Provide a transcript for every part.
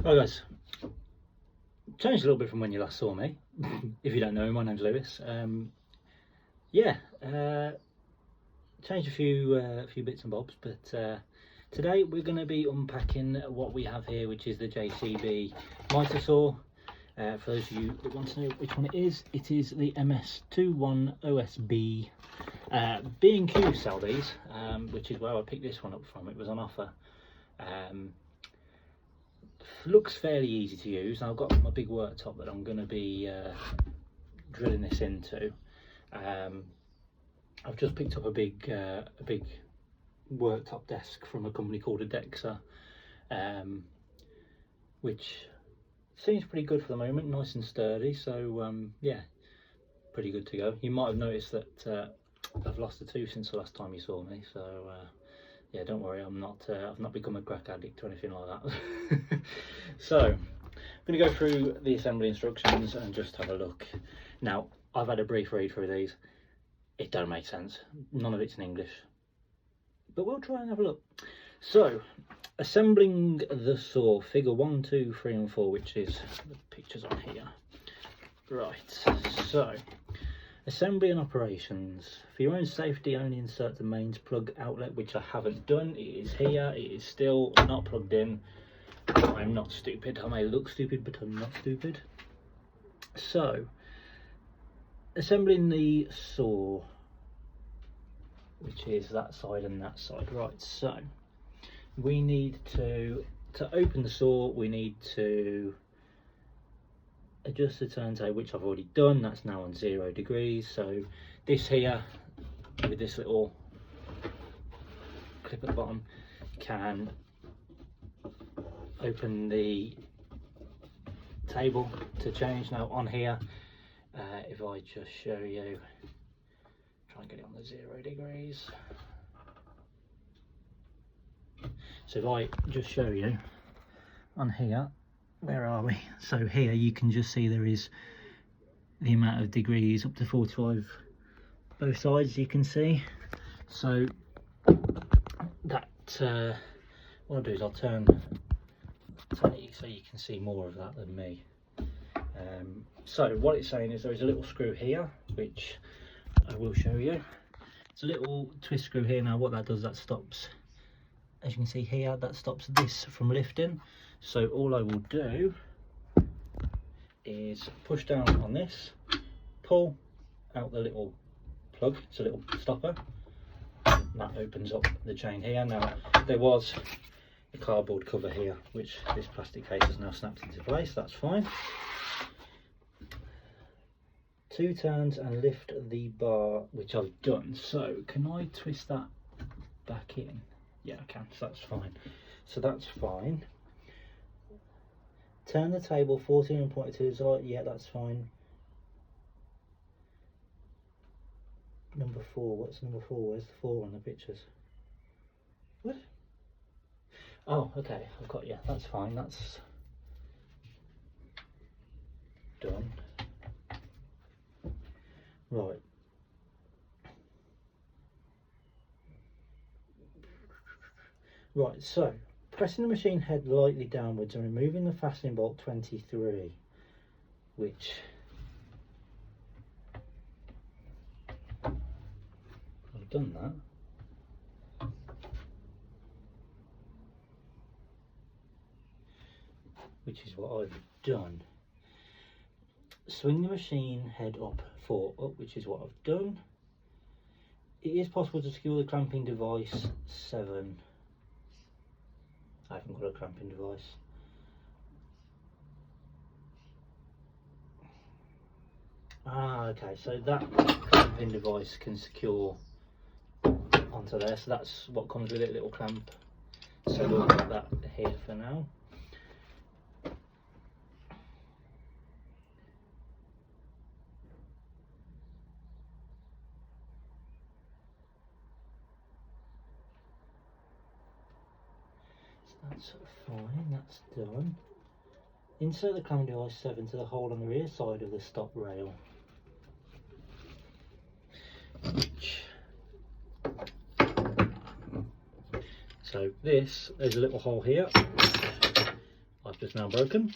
Hi guys, changed a little bit from when you last saw me. If you don't know me, my name's Lewis. Changed a few bits and bobs, but today we're going to be unpacking what we have here, which is the JCB Mitre saw. For those of you that want to know which one it is the MS-210SB. B&Q sell these, which is where I picked this one up from. It was on offer. Looks fairly easy to use. Now I've got my big worktop that I'm going to be drilling this into. I've just picked up a big worktop desk from a company called Adexa, which seems pretty good for the moment, nice and sturdy. So yeah, pretty good to go. You might have noticed that I've lost a tooth since the last time you saw me, so yeah, don't worry, I've not become a crack addict or anything like that. So I'm going to go through the assembly instructions and just have a look. Now I've had a brief read through these. It don't make sense, none of it's in English, but we'll try and have a look. So, assembling the saw, figure 1, 2, 3 and 4, which is the pictures on here. Right, so assembly and operations. For your own safety, only insert the mains plug outlet, which I haven't done. It is here, it is still not plugged in. I'm not stupid. I may look stupid, but I'm not stupid. So, assembling the saw, which is that side and that side. Right, so we need to open the saw, we need to adjust the turntable, which I've already done. That's now on 0 degrees. So this here, with this little clip at the bottom, can open the table to change. Now on here, if I just show you, try and get it on the 0 degrees. So if I just show you on here, where are we? So here you can just see there is the amount of degrees up to 45 both sides, you can see. So that what I'll do is I'll turn it so you can see more of that than me. So what it's saying is there is a little screw here, which I will show you. It's a little twist screw here. Now what that does, that stops, as you can see here, that stops this from lifting. So all I will do is push down on this, pull out the little plug, it's a little stopper, and that opens up the chain here. Now there was a cardboard cover here, which this plastic case has now snapped into place. That's fine. 2 turns and lift the bar, which I've done. So can I twist that back in? Yeah, I can, so that's fine. So that's fine. Turn the table 14.2 to the side. Yeah, that's fine. Number 4, what's number 4? Where's the 4 on the pictures? What? Oh, okay, I've got, yeah, that's fine, that's done. Right. Right, so pressing the machine head lightly downwards and removing the fastening bolt 23, which I've done that. Which is what I've done. Swing the machine head up 4 up, which is what I've done. It is possible to secure the clamping device 7. I haven't got a clamping device. Ah, okay, so that clamping device can secure onto there, so that's what comes with it, little clamp. So we'll put that here for now. That's fine, that's done. Insert the clamping device 7 to the hole on the rear side of the stop rail. So this, there's a little hole here. I I've just now broken.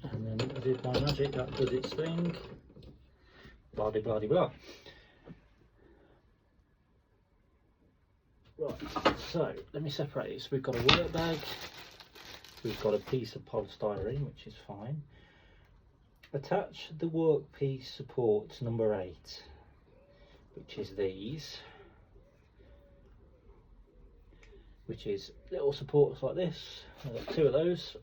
And then as if by magic that does its thing. Blah de blah de blah. Right, so let me separate this. We've got a work bag, we've got a piece of polystyrene, which is fine. Attach the workpiece supports number 8, which is these, which is little supports like this. I've got 2 of those.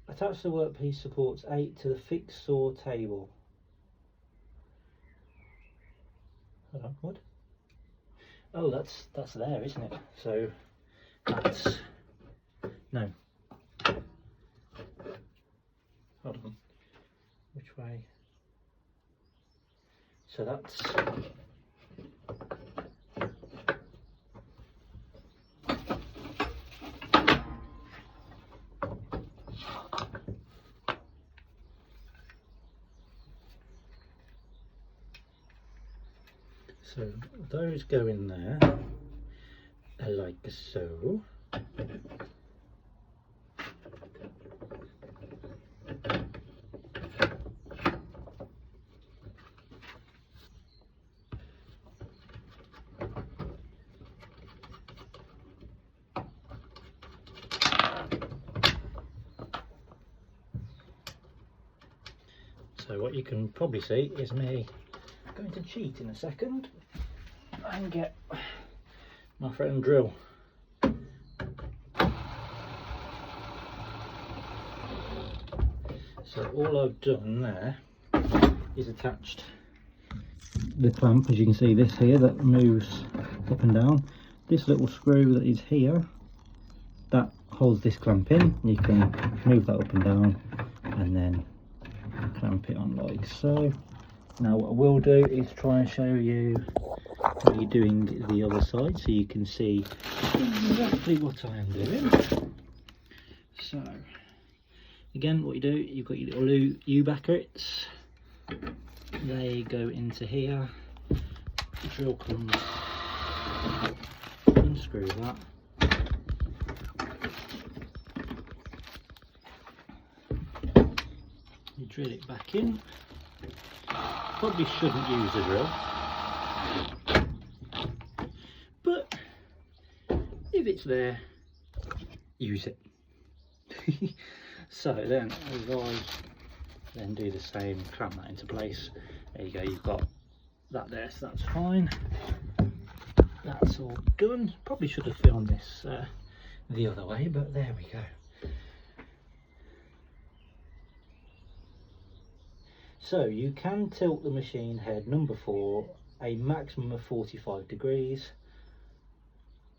Attach the workpiece supports 8 to the fixed saw table. Hold on, what? Oh, that's there, isn't it? So that's no. Hold on. Which way? So that's so those go in there like so. So what you can probably see is me going to cheat in a second and get my friend drill. So all I've done there is attached the clamp, as you can see, this here that moves up and down. This little screw that is here, that holds this clamp in. You can move that up and down and then clamp it on like so. Now what I will do is try and show you how you're doing the other side so you can see exactly what I am doing. So again, what you do, you've got your little U-backets, they go into here, the drill comes, unscrew that, you drill it back in. Probably shouldn't use a drill, but if it's there, use it. So then, as I then do the same, clamp that into place. There you go, you've got that there, so that's fine. That's all done. Probably should have filmed this the other way, but there we go. So you can tilt the machine head number 4 a maximum of 45 degrees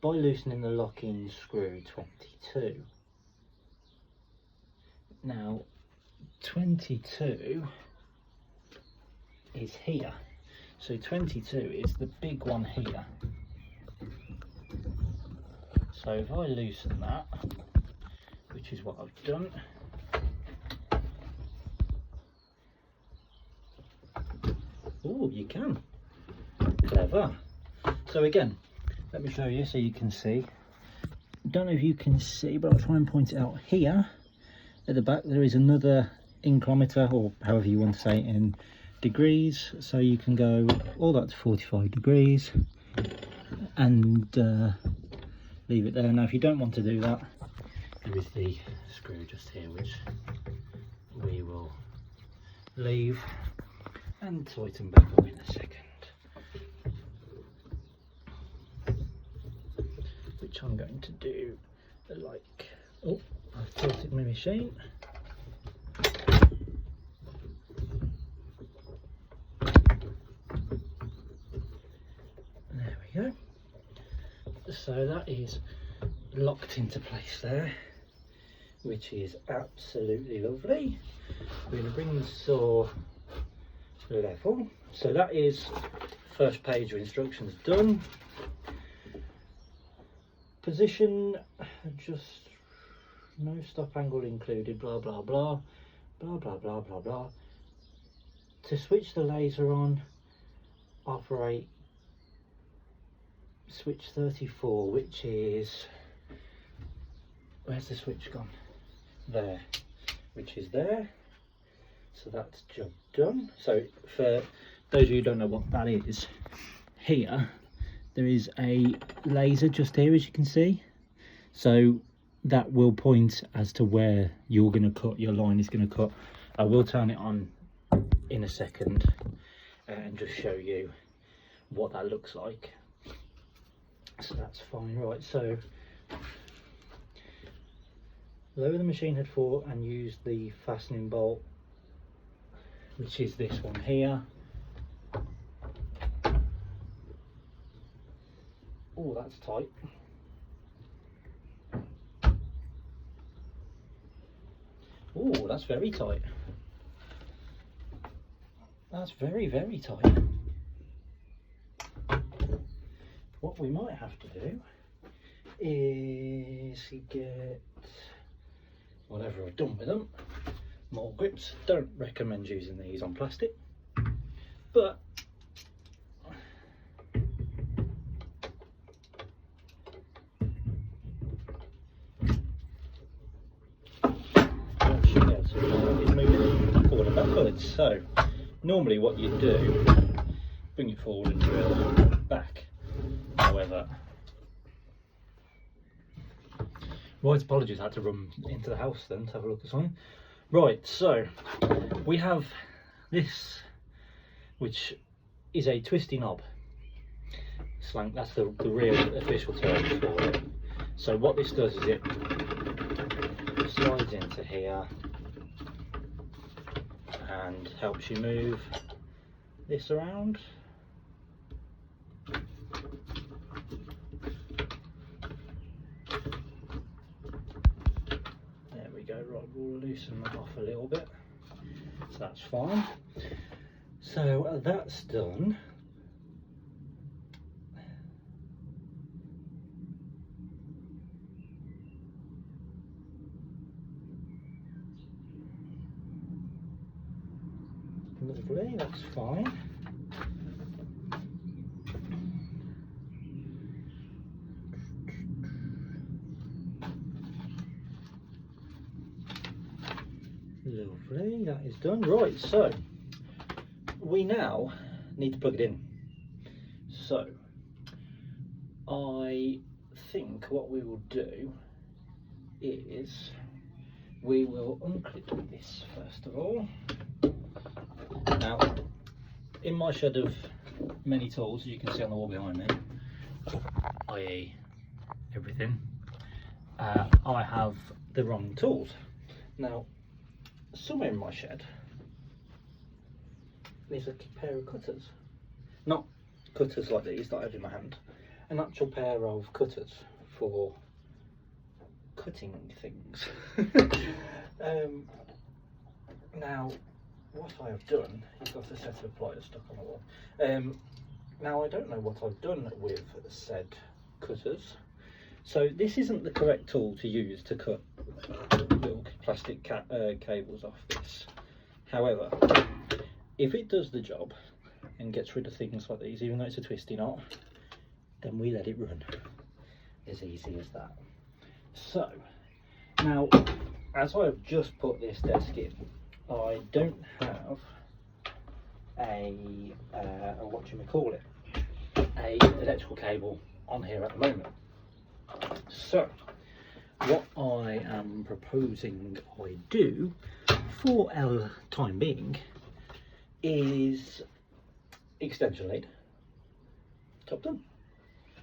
by loosening the lock-in screw 22. Now 22 is here, so 22 is the big one here. So if I loosen that, which is what I've done, oh, you can. Clever. So again, let me show you so you can see. Don't know if you can see, but I'll try and point it out. Here at the back there is another inclometer, or however you want to say it in degrees, so you can go all that to 45 degrees and leave it there. Now if you don't want to do that, there is the screw just here, which we will leave and tighten back up in a second, which I'm going to do like, oh, I've tilted my machine. There we go. So that is locked into place there, which is absolutely lovely. We're going to bring the saw level. So that is first page of instructions done. Position, just no stop angle included, blah blah blah. blah blah blah blah blah. To switch the laser on, operate switch 34, which is, where's the switch gone? There, which is there. So that's job done. So for those of you who don't know what that is, here there is a laser just here, as you can see. So that will point as to where you're going to cut, your line is going to cut. I will turn it on in a second and just show you what that looks like. So that's fine. Right, so lower the machine head forward and use the fastening bolt, which is this one here. Oh, that's tight. Oh, that's very tight. That's very, very tight. What we might have to do is get whatever I've done with them, more grips. Don't recommend using these on plastic, but should be able to is move forward and backwards. So normally what you do, bring it forward and drill back. However, right, apologies, I had to run into the house then to have a look at something. Right, so we have this, which is a twisty knob. Slang, that's the real official term for it. So what this does is it slides into here and helps you move this around. There we go. Right, we'll loosen that off a little bit, so that's fine. So that's done. Lovely, that's fine. Lovely, that is done. Right, so we now need to plug it in. So I think what we will do is we will unclip this first of all. Now, in my shed of many tools, as you can see on the wall behind me, i.e. everything, I have the wrong tools. Now, somewhere in my shed there's a pair of cutters, not cutters like these that I have in my hand, an actual pair of cutters for cutting things. Now what I have done, you've got a set of pliers stuck on the wall. Now I don't know what I've done with said cutters, so this isn't the correct tool to use to cut little plastic cables off this. However, if it does the job and gets rid of things like these, even though it's a twisty knot, then we let it run. As easy as that. So now, as I have just put this desk in, I don't have a electrical cable on here at the moment. So what I am proposing I do for our time being is extension lead, top done,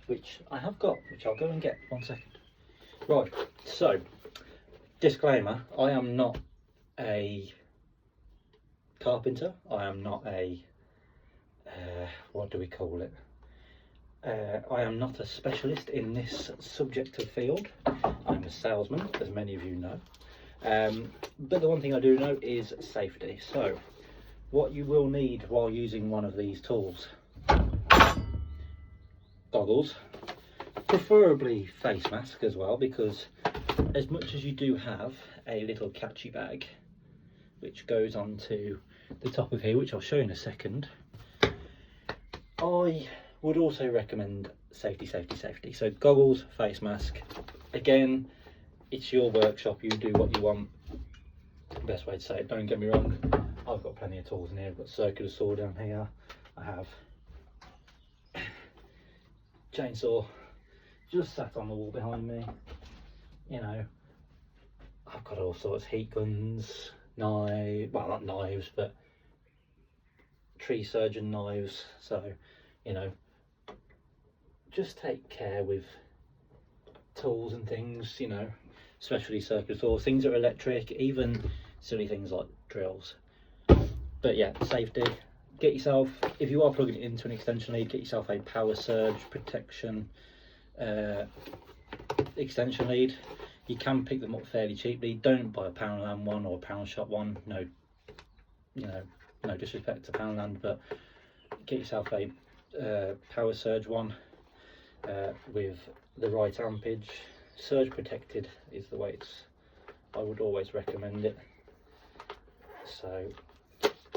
which I have got, which I'll go and get 1 second. Right, so disclaimer, I am not a carpenter, I am not a what do we call it, I am not a specialist in this subjective field. I'm a salesman, as many of you know, but the one thing I do know is safety. So what you will need while using one of these tools: goggles, preferably face mask as well, because as much as you do have a little catchy bag, which goes onto the top of here, which I'll show you in a second. I would also recommend safety. So goggles, face mask. Again, it's your workshop, you do what you want. Best way to say it, don't get me wrong, I've got plenty of tools in here. I've got circular saw down here, I have chainsaw just sat on the wall behind me, you know, I've got all sorts, heat guns, knives, well not knives but tree surgeon knives. So, you know, just take care with tools and things, you know, especially circular saws, things that are electric, even silly things like drills. But yeah, safety. Get yourself, if you are plugging it into an extension lead, get yourself a power surge protection extension lead. You can pick them up fairly cheaply. Don't buy a Poundland one or a Pound Shop one. No, you know, no disrespect to Poundland, but get yourself a power surge one with the right ampage. Surge protected is the way I would always recommend it. So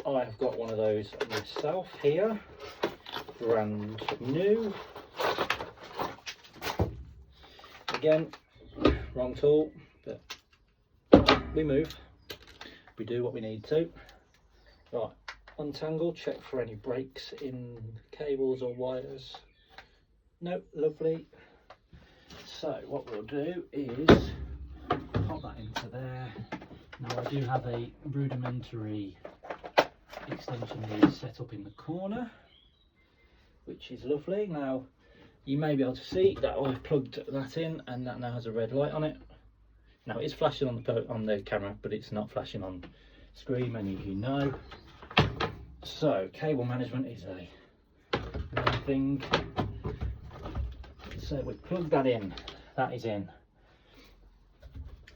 I have got one of those myself here, brand new. Again, wrong tool, but we move, we do what we need to. Right, untangle, check for any breaks in cables or wires. Nope, lovely. So what we'll do is pop that into there. Now I do have a rudimentary extension lead set up in the corner, which is lovely. Now you may be able to see that I've plugged that in and that now has a red light on it. Now it's flashing on the camera, but it's not flashing on screen, many of you know. So cable management is a main thing. So we plug that in, that is in.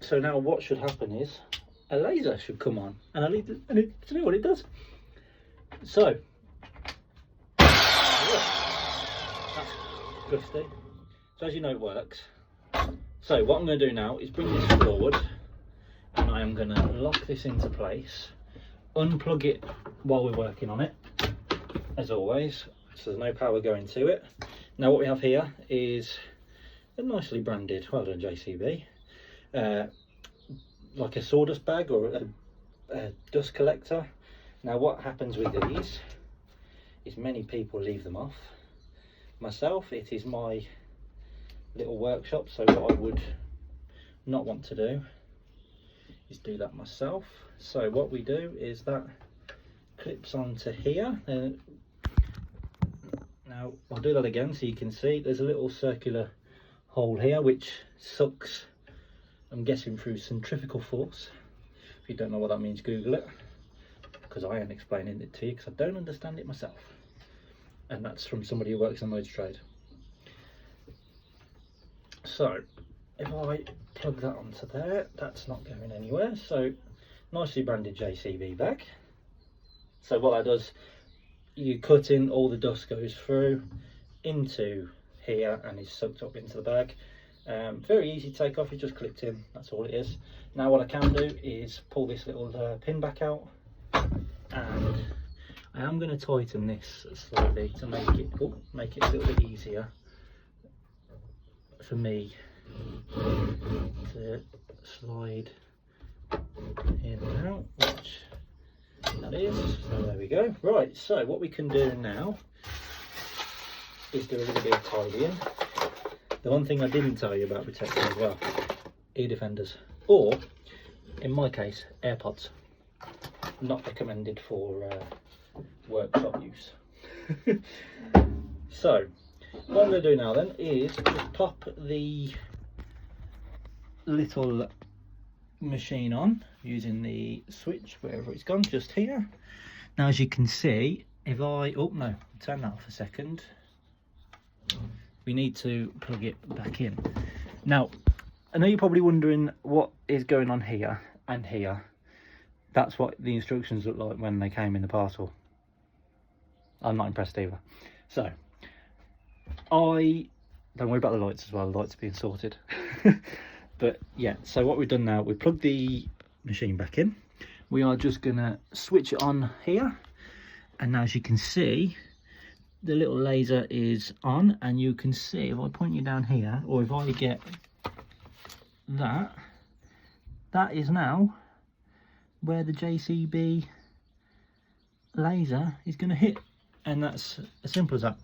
So now what should happen is a laser should come on, and do you know what it does? So that's gusty. So as you know, it works. So what I'm going to do now is bring this forward, and I am going to lock this into place, unplug it while we're working on it, as always, so there's no power going to it. Now what we have here is a nicely branded, well done JCB, like a sawdust bag or a dust collector. Now what happens with these is many people leave them off. Myself, it is my little workshop, so what I would not want to do is do that myself. So what we do is that clips onto here. Now I'll do that again so you can see there's a little circular hole here which sucks, I'm guessing, through centrifugal force. If you don't know what that means, Google it, because I ain't explaining it to you because I don't understand it myself, and that's from somebody who works in the motor trade. So if I plug that onto there, that's not going anywhere. So nicely branded JCB bag. So what that does, you cut in, all the dust goes through into here and is sucked up into the bag. Very easy to take off, you just clipped in, that's all it is. Now what I can do is pull this little pin back out, and I am going to tighten this slightly to make it a little bit easier for me to slide in and out, which that is. So there we go. Right, so what we can do now is do a little bit of tidying. The one thing I didn't tell you about protection as well, ear defenders, or in my case, AirPods. Not recommended for workshop use. So what I'm going to do now then is just pop the little machine on using the switch wherever it's gone, just here. Now as you can see, if I turn that off a second, we need to plug it back in. Now I know you're probably wondering what is going on here and here. That's what the instructions look like when they came in the parcel. I'm not impressed either. So don't worry about the lights as well, the lights are being sorted. But yeah, so what we've done now, we plugged the machine back in. we are just gonna switch it on here, and as you can see, the little laser is on, and you can see if I point you down here, or if I get that, that is now where the JCB laser is going to hit, and that's as simple as that.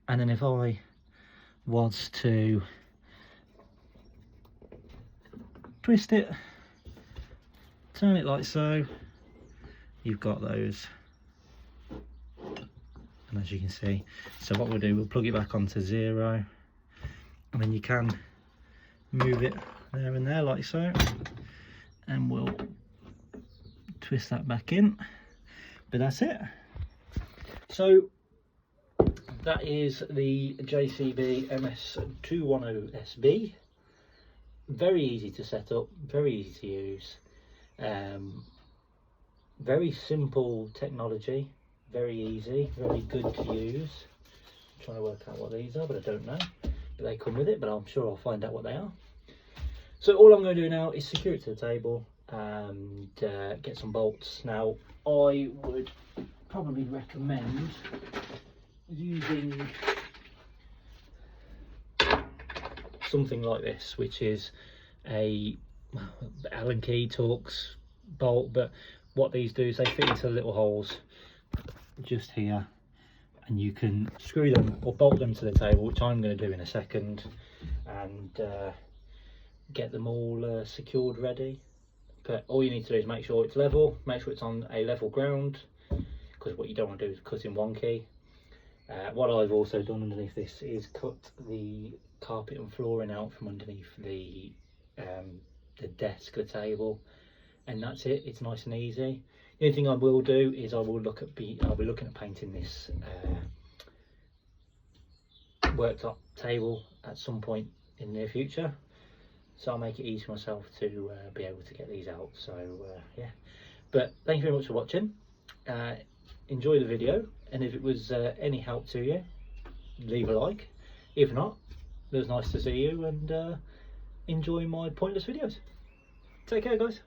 And then if I was to twist it, turn it like so, you've got those. And as you can see, so what we'll do, we'll plug it back onto 0, and then you can move it there and there like so, and we'll twist that back in. But that's it. So that is the JCB MS-210SB. Very easy to set up, very easy to use, very simple technology, very easy, very good to use. I'm trying to work out what these are, but I don't know. But they come with it, but I'm sure I'll find out what they are. So all I'm going to do now is secure it to the table and get some bolts. Now I would probably recommend using something like this, which is a Allen key Torx bolt, but what these do is they fit into little holes just here, and you can screw them or bolt them to the table, which I'm going to do in a second, and get them all secured ready. But all you need to do is make sure it's level, make sure it's on a level ground, because what you don't want to do is cut in one key. What I've also done underneath this is cut the carpet and flooring out from underneath the desk, the table, and that's it. It's nice and easy. The only thing I will do is I'll be looking at painting this worktop table at some point in the near future, so I'll make it easy for myself to be able to get these out. So yeah, but thank you very much for watching. Enjoy the video, and if it was any help to you, leave a like. If not, it was nice to see you, and enjoy my pointless videos. Take care, guys.